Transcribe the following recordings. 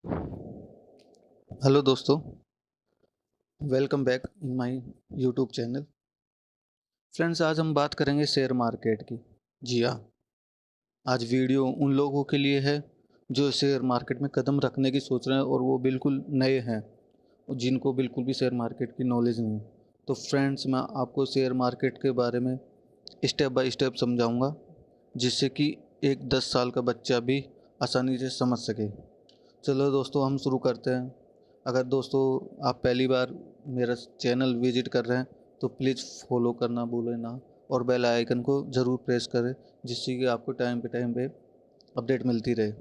Hello दोस्तों, welcome back in my YouTube channel. Friends, आज हम बात करेंगे शेयर मार्केट की। जी हाँ, आज वीडियो उन लोगों के लिए है जो शेयर मार्केट में कदम रखने की सोच रहे हैं और वो बिल्कुल नए हैं और जिनको बिल्कुल भी शेयर मार्केट की नॉलेज नहीं है। तो फ्रेंड्स, मैं आपको शेयर मार्केट के बारे में स्टेप बाय स्टेप समझाऊंगा, जिससे कि एक 10 साल का बच्चा भी आसानी से समझ सके। चलो दोस्तों, हम शुरू करते हैं। अगर दोस्तों आप पहली बार मेरा चैनल विजिट कर रहे हैं तो प्लीज़ फॉलो करना भूलें ना, और बेल आइकन को ज़रूर प्रेस करें, जिससे कि आपको टाइम पे अपडेट मिलती रहे।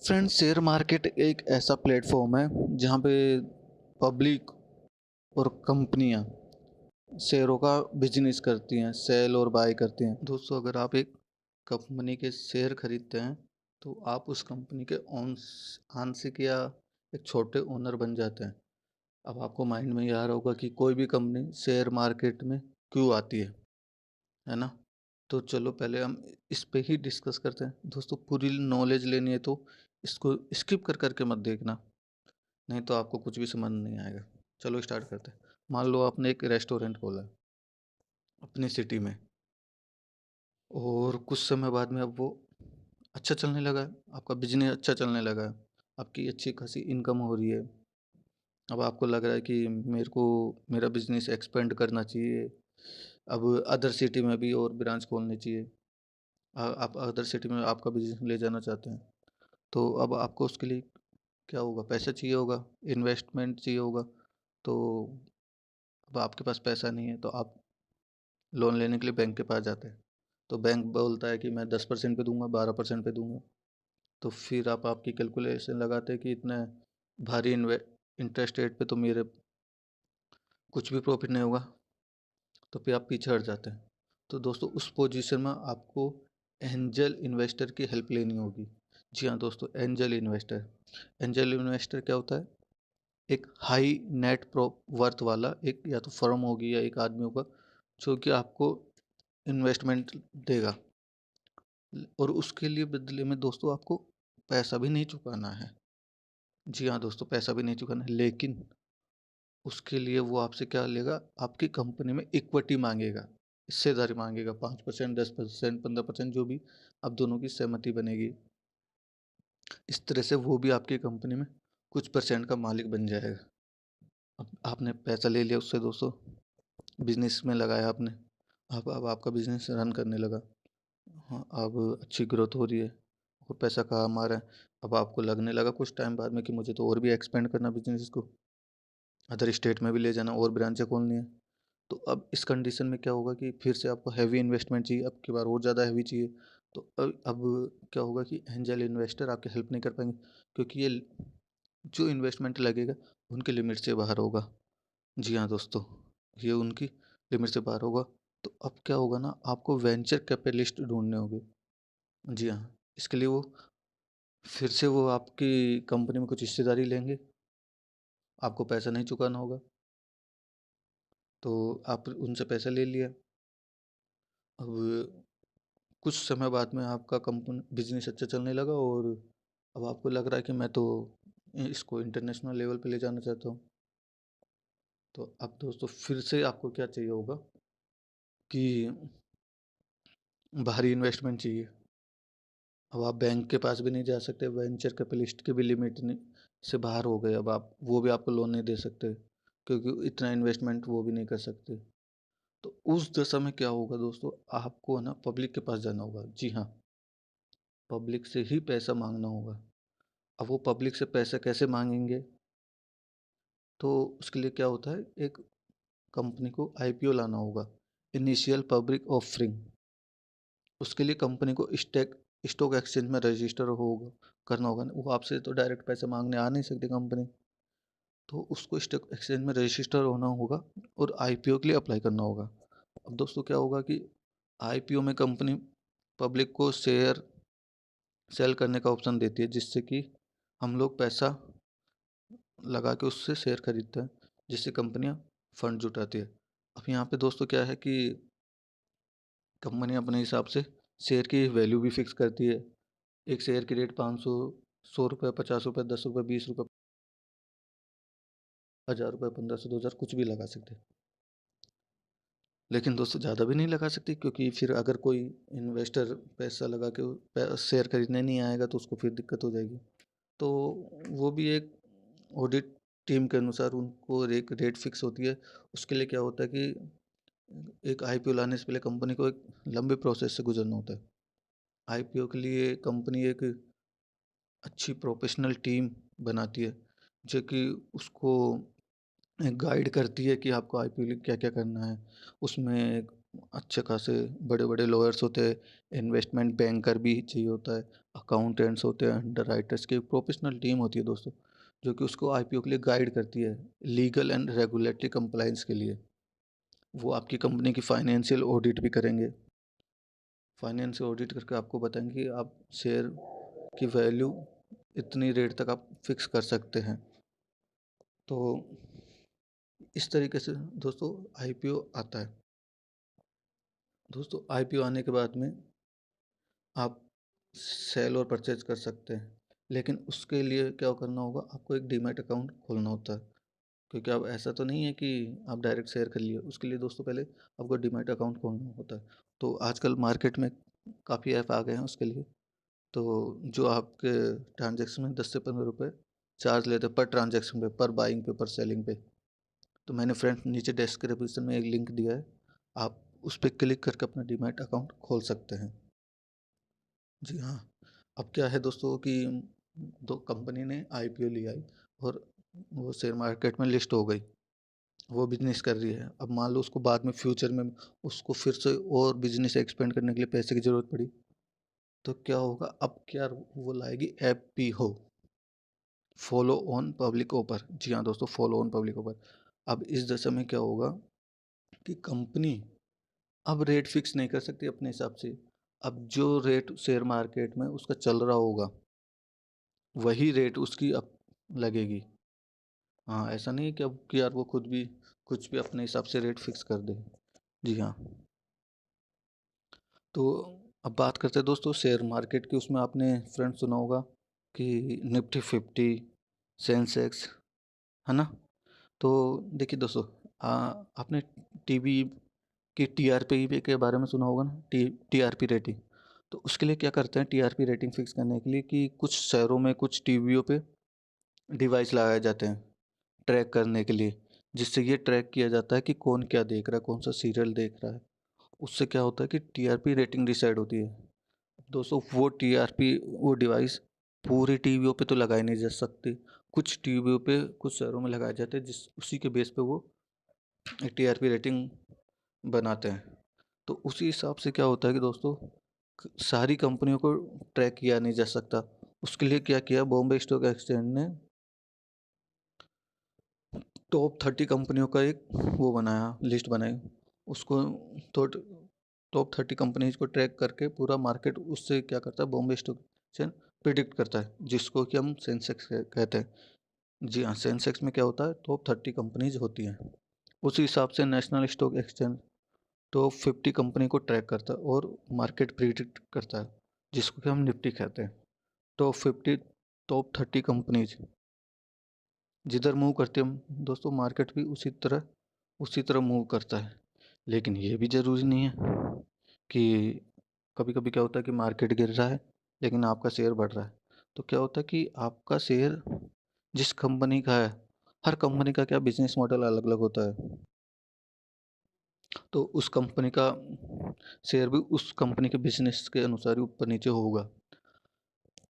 फ्रेंड्स, शेयर मार्केट एक ऐसा प्लेटफॉर्म है जहाँ पे पब्लिक और कंपनियाँ शेयरों का बिजनेस करती हैं, सेल और बाय करती हैं। दोस्तों, अगर आप एक कंपनी के शेयर खरीदते हैं तो आप उस कंपनी के आंशिक या एक छोटे ओनर बन जाते हैं। अब आपको माइंड में ये आ रहा होगा कि कोई भी कंपनी शेयर मार्केट में क्यों आती है ना? तो चलो पहले हम इस पे ही डिस्कस करते हैं। दोस्तों, पूरी नॉलेज लेनी है तो इसको स्किप कर के मत देखना, नहीं तो आपको कुछ भी समझ नहीं आएगा। चलो स्टार्ट करते हैं। मान लो आपने एक रेस्टोरेंट खोला है अपनी सिटी में, और कुछ समय बाद में अब वो अच्छा चलने लगा है, आपका बिजनेस अच्छा चलने लगा है, आपकी अच्छी खासी इनकम हो रही है। अब आपको लग रहा है कि मेरे को मेरा बिजनेस एक्सपेंड करना चाहिए, अब अदर सिटी में भी और ब्रांच खोलनी चाहिए। आप अदर सिटी में आपका बिजनेस ले जाना चाहते हैं, तो अब आपको उसके लिए क्या होगा? पैसा चाहिए होगा, इन्वेस्टमेंट चाहिए होगा। तो अब आपके पास पैसा नहीं है तो आप लोन लेने के लिए बैंक के पास जाते हैं। तो बैंक बोलता है कि मैं 10% पे दूंगा, 12% पे दूंगा। तो फिर आप आपकी कैलकुलेशन लगाते हैं कि इतना भारी इंटरेस्ट रेट पे तो मेरे कुछ भी प्रॉफिट नहीं होगा, तो फिर आप पीछे हट जाते हैं। तो दोस्तों, उस पोजीशन में आपको एंजल इन्वेस्टर की हेल्प लेनी होगी। जी हाँ दोस्तों, एंजल इन्वेस्टर। एंजल इन्वेस्टर क्या होता है? एक हाई नेट प्रो वर्थ वाला एक या तो फर्म होगी या एक आदमी होगा जो कि आपको इन्वेस्टमेंट देगा, और उसके लिए बदले में दोस्तों आपको पैसा भी नहीं चुकाना है। जी हाँ दोस्तों, पैसा भी नहीं चुकाना है, लेकिन उसके लिए वो आपसे क्या लेगा? आपकी कंपनी में इक्विटी माँगेगा, हिस्सेदारी माँगेगा, 5%, 10%, 15%, जो भी आप दोनों की सहमति बनेगी। इस तरह से वो भी आपकी कंपनी में कुछ परसेंट का मालिक बन जाएगा। अब आपने पैसा ले लिया उससे दोस्तों, बिज़नेस में लगाया आपने, अब आपका बिज़नेस रन करने लगा। हाँ, अब अच्छी ग्रोथ हो रही है और पैसा काम आ रहा है। अब आपको लगने लगा कुछ टाइम बाद में कि मुझे तो और भी एक्सपेंड करना बिज़नेस को, अदर स्टेट में भी ले जाना और ब्रांचें खोलनी है। तो अब इस कंडीशन में क्या होगा कि फिर से आपको हैवी इन्वेस्टमेंट चाहिए, अब की बार और ज़्यादा हैवी चाहिए। तो अब क्या होगा कि एंजल इन्वेस्टर आपकी हेल्प नहीं कर पाएंगे, क्योंकि ये जो इन्वेस्टमेंट लगेगा उनके लिमिट से बाहर होगा। जी हाँ दोस्तों, ये उनकी लिमिट से बाहर होगा। तो अब क्या होगा ना, आपको वेंचर कैपिटलिस्ट ढूंढने होंगे। जी हाँ, इसके लिए वो फिर से वो आपकी कंपनी में कुछ हिस्सेदारी लेंगे, आपको पैसा नहीं चुकाना होगा। तो आप उनसे पैसा ले लिया। अब कुछ समय बाद में आपका कंपनी बिजनेस अच्छा चलने लगा, और अब आपको लग रहा है कि मैं तो इसको इंटरनेशनल लेवल पे ले जाना चाहता हूँ। तो अब दोस्तों, फिर से आपको क्या चाहिए होगा कि भारी इन्वेस्टमेंट चाहिए। अब आप बैंक के पास भी नहीं जा सकते, वेंचर कैपिटलिस्ट की भी लिमिट नहीं से बाहर हो गए। अब आप वो भी आपको लोन नहीं दे सकते, क्योंकि इतना इन्वेस्टमेंट वो भी नहीं कर सकते। तो उस दशा में क्या होगा दोस्तों, आपको है ना पब्लिक के पास जाना होगा। जी हाँ, पब्लिक से ही पैसा मांगना होगा। अब वो पब्लिक से पैसा कैसे मांगेंगे? तो उसके लिए क्या होता है, एक कंपनी को आईपीओ लाना होगा, इनिशियल पब्लिक ऑफरिंग। उसके लिए कंपनी को स्टॉक एक्सचेंज में रजिस्टर होगा, करना होगा ना। वो आपसे तो डायरेक्ट पैसे मांगने आ नहीं सकती कंपनी, तो उसको स्टॉक एक्सचेंज में रजिस्टर होना होगा और आईपीओ के लिए अप्लाई करना होगा। अब दोस्तों क्या होगा कि आईपीओ में कंपनी पब्लिक को शेयर सेल करने का ऑप्शन देती है, जिससे कि हम लोग पैसा लगा के उससे शेयर खरीदते हैं, जिससे कंपनियां फंड जुटाती है। अब यहाँ पे दोस्तों क्या है कि कंपनी अपने हिसाब से शेयर की वैल्यू भी फिक्स करती है। एक शेयर की रेट 500 ₹100, ₹50, ₹10, ₹20, ₹1000, 1500, 2000 कुछ भी लगा सकते हैं। लेकिन दोस्तों ज़्यादा भी नहीं लगा सकते, क्योंकि फिर अगर कोई इन्वेस्टर पैसा लगा के शेयर खरीदने नहीं आएगा तो उसको फिर दिक्कत हो जाएगी। तो वो भी एक ऑडिट टीम के अनुसार उनको एक रेट फिक्स होती है। उसके लिए क्या होता है कि एक आईपीओ लाने से पहले कंपनी को एक लंबे प्रोसेस से गुजरना होता है। आईपीओ के लिए कंपनी एक अच्छी प्रोफेशनल टीम बनाती है, जो कि उसको गाइड करती है कि आपको आईपीओ लिए क्या-क्या करना है। उसमें एक अच्छे खासे बड़े-बड़े लॉयर्स होते हैं, इन्वेस्टमेंट बैंकर भी चाहिए होता है, अकाउंटेंट्स होते हैं, अंडरराइटर्स की एक प्रोफेशनल टीम होती है दोस्तों, जो कि उसको आईपीओ के लिए गाइड करती है, लीगल एंड रेगुलेटरी कंप्लायंस के लिए। वो आपकी कंपनी की फाइनेंशियल ऑडिट भी करेंगे। फाइनेंशियल ऑडिट करके आपको बताएँगे कि आप शेयर की वैल्यू इतनी रेट तक आप फिक्स कर सकते हैं। तो इस तरीके से दोस्तों आईपीओ आता है। दोस्तों आईपीओ आने के बाद में आप सेल और परचेज कर सकते हैं, लेकिन उसके लिए क्या करना होगा, आपको एक डीमैट अकाउंट खोलना होता है। क्योंकि अब ऐसा तो नहीं है कि आप डायरेक्ट शेयर कर लिए, उसके लिए दोस्तों पहले आपको डीमैट अकाउंट खोलना होता है। तो आजकल मार्केट में काफ़ी ऐप आ गए हैं उसके लिए, तो जो आपके ट्रांजैक्शन में 10 से ₹15 चार्ज लेते हैं पर ट्रांजैक्शन पे, पर बाइंग पे, पर सेलिंग पे। तो मैंने फ्रेंड्स नीचे डिस्क्रिप्शन में एक लिंक दिया है, आप उस पे क्लिक करके अपना डीमैट अकाउंट खोल सकते हैं। जी हाँ, अब क्या है दोस्तों कि दो कंपनी ने आईपीओ लिया है और वो शेयर मार्केट में लिस्ट हो गई, वो बिजनेस कर रही है। अब मान लो उसको बाद में फ्यूचर में उसको फिर से और बिजनेस एक्सपेंड करने के लिए पैसे की ज़रूरत पड़ी, तो क्या होगा, अब क्या वो लाएगी FPO, follow on public offer. जी हाँ दोस्तों, फॉलो ऑन पब्लिक ऑफर। अब इस दशा में क्या होगा कि कंपनी अब रेट फिक्स नहीं कर सकती अपने हिसाब से। अब जो रेट शेयर मार्केट में उसका चल रहा होगा, वही रेट उसकी अब लगेगी। हाँ, ऐसा नहीं है कि अब कि यार वो खुद भी कुछ भी अपने हिसाब से रेट फिक्स कर दे। जी हाँ, तो अब बात करते हैं दोस्तों शेयर मार्केट की। उसमें आपने फ्रेंड सुना होगा कि निफ्टी 50, सेंसेक्स, है ना? तो देखिए दोस्तों, आपने टीवी की टीआरपी के बारे में सुना होगा ना, टीआरपी रेटिंग। तो उसके लिए क्या करते हैं टीआरपी रेटिंग फिक्स करने के लिए कि कुछ शहरों में कुछ टीवियों पे डिवाइस लगाए जाते हैं ट्रैक करने के लिए, जिससे ये ट्रैक किया जाता है कि कौन क्या देख रहा है, कौन सा सीरियल देख रहा है। उससे क्या होता है कि टीआरपी रेटिंग डिसाइड होती है। दोस्तों वो टीआरपी वो डिवाइस पूरी टीवियों पे तो लगाई नहीं जा सकती, कुछ टीवियों पे कुछ शहरों में लगाए जाते हैं, जिस उसी के बेस पे वो टीआरपी रेटिंग बनाते हैं। तो उसी हिसाब से क्या होता है कि दोस्तों सारी कंपनियों को ट्रैक किया नहीं जा सकता। उसके लिए क्या किया, बॉम्बे स्टॉक एक्सचेंज ने टॉप 30 कंपनियों का एक वो बनाया, लिस्ट बनाई। उसको तो टॉप 30 कंपनीज को ट्रैक करके पूरा मार्केट उससे क्या करता है, बॉम्बे स्टॉक एक्सचेंज प्रिडिक्ट करता है, जिसको कि हम सेंसेक्स कहते हैं। जी हाँ, सेंसेक्स में क्या होता है, टॉप 30 कंपनीज होती हैं। उसी हिसाब से national stock exchange top 50 company को ट्रैक करता है और मार्केट प्रिडिक्ट करता है, जिसको कि हम निफ्टी कहते हैं। टॉप 50, टॉप 30 कंपनीज जिधर मूव करते हैं दोस्तों, मार्केट भी उसी तरह मूव करता है। लेकिन ये भी ज़रूरी नहीं है कि कभी-कभी क्या होता है कि मार्केट गिर रहा है लेकिन आपका शेयर बढ़ रहा है। तो क्या होता है कि आपका शेयर जिस कंपनी का है, हर कंपनी का क्या बिजनेस मॉडल अलग-अलग होता है। तो उस कंपनी का शेयर भी उस कंपनी के बिजनेस के अनुसार ही ऊपर-नीचे होगा।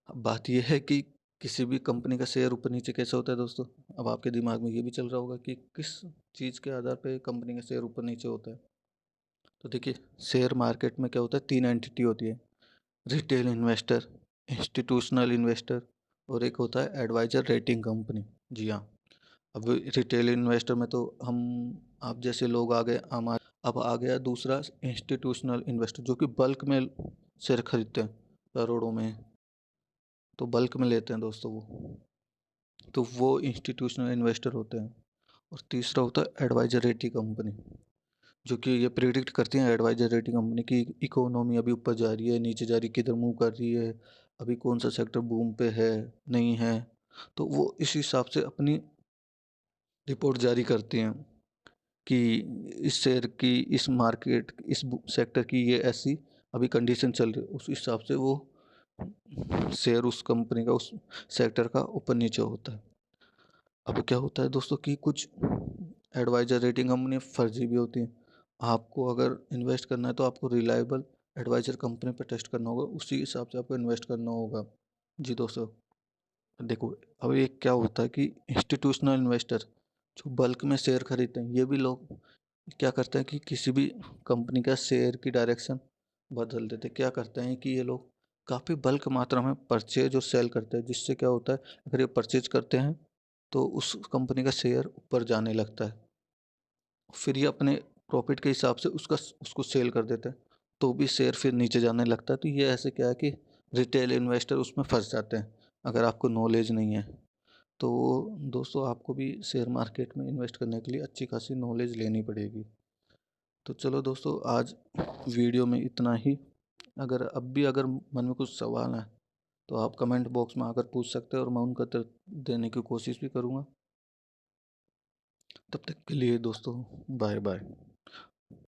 अब बात ये है कि किसी भी कंपनी का शेयर ऊपर-नीचे कैसे होता है दोस्तों? अब आपके दिमाग में ये भी चल रहा होगा कि किस चीज़ के आधार पे कंपनी का शेयर ऊपर-नीचे होता है। तो देखिए, शेयर मार्केट में क्या होता है, 3 एंटिटी होती है, रिटेल इन्वेस्टर, इंस्टीट्यूशनल इन्वेस्टर और एक होता है एडवाइज़र रेटिंग कंपनी। जी हाँ, अब रिटेल इन्वेस्टर में तो हम आप जैसे लोग आ गए, अब आ गया दूसरा इंस्टीट्यूशनल इन्वेस्टर, जो कि बल्क में शेयर खरीदते हैं, करोड़ों में, तो बल्क में लेते हैं दोस्तों वो। तो वो इंस्टीट्यूशनल इन्वेस्टर होते हैं। और तीसरा होता है एडवाइजर रेटिंग कंपनी, जो कि ये प्रिडिक्ट करती हैं, एडवाइजर रेटिंग कंपनी की इकोनॉमी अभी ऊपर जा रही है, नीचे जा रही है, किधर मूव कर रही है, अभी कौन सा सेक्टर बूम पे है, नहीं है, तो वो इस हिसाब से अपनी रिपोर्ट जारी करती हैं कि इस शेयर की, इस मार्केट, इस सेक्टर की ये ऐसी अभी कंडीशन चल रही है। उस हिसाब से वो शेयर उस कंपनी का, उस सेक्टर का ऊपर नीचे होता है। अब क्या होता है दोस्तों कि कुछ एडवाइजर रेटिंग कंपनी फर्जी भी होती हैं। आपको अगर इन्वेस्ट करना है तो आपको रिलायबल एडवाइजर कंपनी पर टेस्ट करना होगा, उसी हिसाब से आपको इन्वेस्ट करना होगा। जी दोस्तों, देखो अब ये क्या होता है कि इंस्टीट्यूशनल इन्वेस्टर जो बल्क में शेयर खरीदते हैं, ये भी लोग क्या करते हैं कि किसी भी कंपनी का शेयर की डायरेक्शन बदल देते हैं। क्या करते हैं कि ये लोग काफ़ी बल्क मात्रा में परचेज और सेल करते हैं, जिससे क्या होता है, अगर ये परचेज करते हैं तो उस कंपनी का शेयर ऊपर जाने लगता है, फिर ये अपने प्रॉफिट के हिसाब से उसको सेल कर देते हैं, तो भी शेयर फिर नीचे जाने लगता है। तो ये ऐसे क्या है कि रिटेल इन्वेस्टर उसमें फंस जाते हैं अगर आपको नॉलेज नहीं है। तो दोस्तों, आपको भी शेयर मार्केट में इन्वेस्ट करने के लिए अच्छी खासी नॉलेज लेनी पड़ेगी। तो चलो दोस्तों, आज वीडियो में इतना ही। अगर मन में कुछ सवाल है तो आप कमेंट बॉक्स में आकर पूछ सकते हैं और मैं उनका उत्तर देने की कोशिश भी करूँगा। तब तक के लिए दोस्तों, बाय बाय।